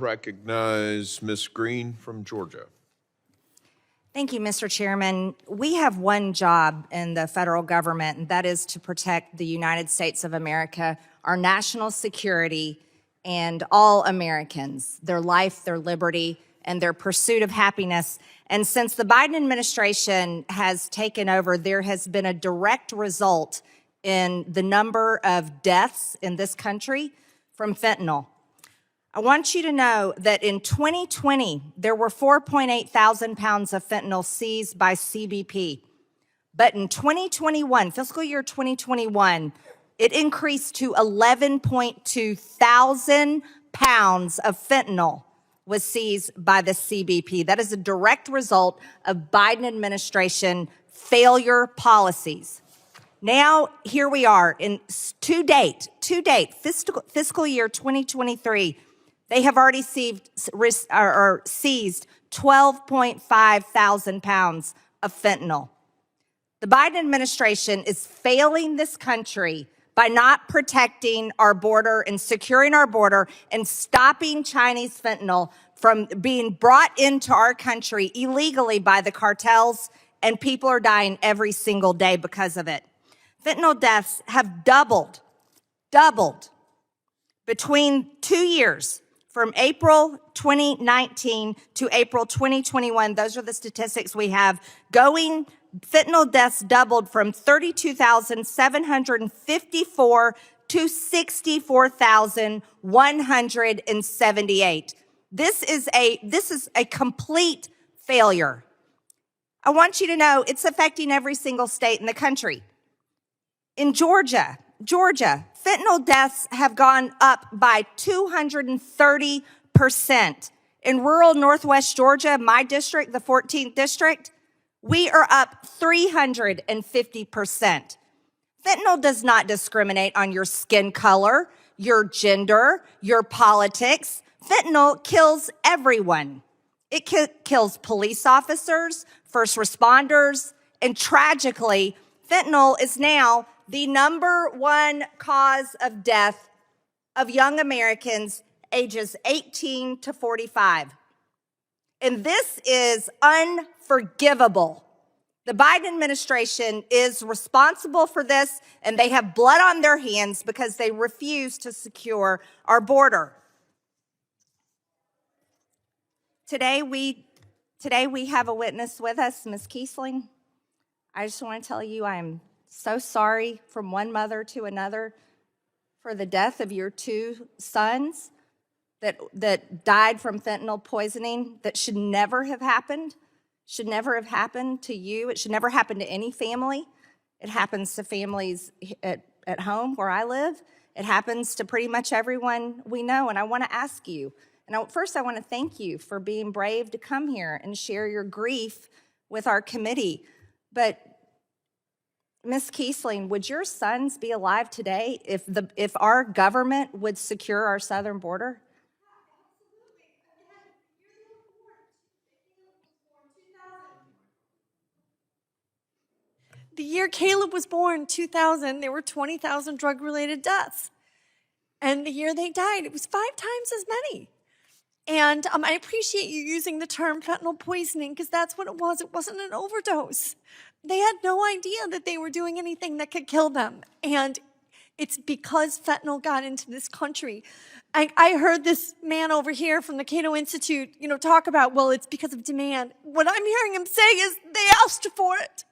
recognize Ms. Greene from Georgia. Thank you, Mr. Chairman. We have one job in the federal government, and that is to protect the United States of America, our national security, and all Americans, their life, their liberty, and their pursuit of happiness. And since the Biden administration has taken over, there has been a direct result in the number of deaths in this country from fentanyl. I want you to know that in 2020, there were 4.8 thousand pounds of fentanyl seized by CBP. But in 2021, fiscal year 2021, it increased to 11.2 thousand pounds of fentanyl was seized by the CBP. That is a direct result of Biden administration failure policies. Now, here we are in to date, fiscal year 2023, they have already seized 12.5 thousand pounds of fentanyl. The Biden administration is failing this country by not protecting our border and securing our border and stopping Chinese fentanyl from being brought into our country illegally by the cartels, and people are dying every single day because of it. Fentanyl deaths have doubled between 2 years, from April 2019 to April 2021. Those are the statistics we have. Fentanyl deaths doubled from 32,754 to 64,178. This is a complete failure. I want you to know it's affecting every single state in the country. In Georgia, fentanyl deaths have gone up by 230%. In rural Northwest Georgia, my district, the 14th district, we are up 350%. Fentanyl does not discriminate on your skin color, your gender, your politics. Fentanyl kills everyone. It kills police officers, first responders, and tragically, fentanyl is now the #1 cause of death of young Americans ages 18 to 45. And this is unforgivable. The Biden administration is responsible for this, and they have blood on their hands because they refuse to secure our border. Today we have a witness with us, Ms. Kiesling. I just want to tell you I am so sorry from one mother to another for the death of your 2 sons that died from fentanyl poisoning. That should never have happened. Should never have happened to you. It should never happen to any family. It happens to families at home where I live. It happens to pretty much everyone we know. And I want to ask you, first I want to thank you for being brave to come here and share your grief with our committee. But Ms. Kiesling, would your sons be alive today if our government would secure our southern border? The year Caleb was born, 2000, there were 20,000 drug-related deaths. And the year they died, it was 5 times as many. And I appreciate you using the term fentanyl poisoning, because that's what it was. It wasn't an overdose. They had no idea that they were doing anything that could kill them. And it's because fentanyl got into this country. I heard this man over here from the Cato Institute, talk about, well, it's because of demand. What I'm hearing him say is they asked for it.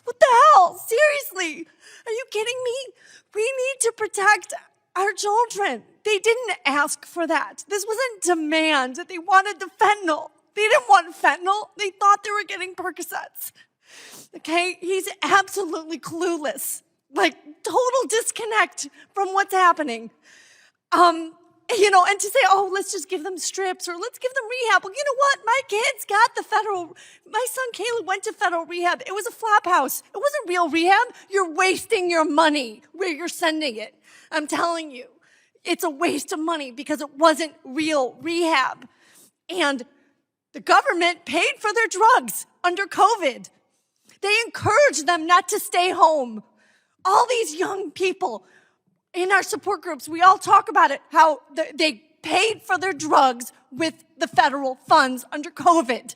What the hell? Seriously? Are you kidding me? We need to protect our children. They didn't ask for that. This wasn't demand. They wanted the fentanyl. They didn't want fentanyl. They thought they were getting Percocets. Okay? He's absolutely clueless. Like, total disconnect from what's happening. And to say, oh, let's just give them strips or let's give them rehab. Well, you know what? My kids got my son Caleb went to federal rehab. It was a flop house. It wasn't real rehab. You're wasting your money where you're sending it. I'm telling you, it's a waste of money because it wasn't real rehab. And the government paid for their drugs under COVID. They encouraged them not to stay home. All these young people in our support groups, we all talk about it, how they paid for their drugs with the federal funds under COVID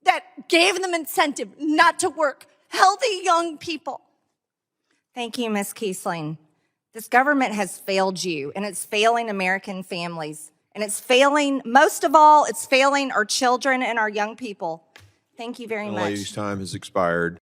that gave them incentive not to work, healthy young people. Thank you, Ms. Kiesling. This government has failed you, and it's failing American families. And it's failing, most of all, it's failing our children and our young people. Thank you very The much. lady's time has expired.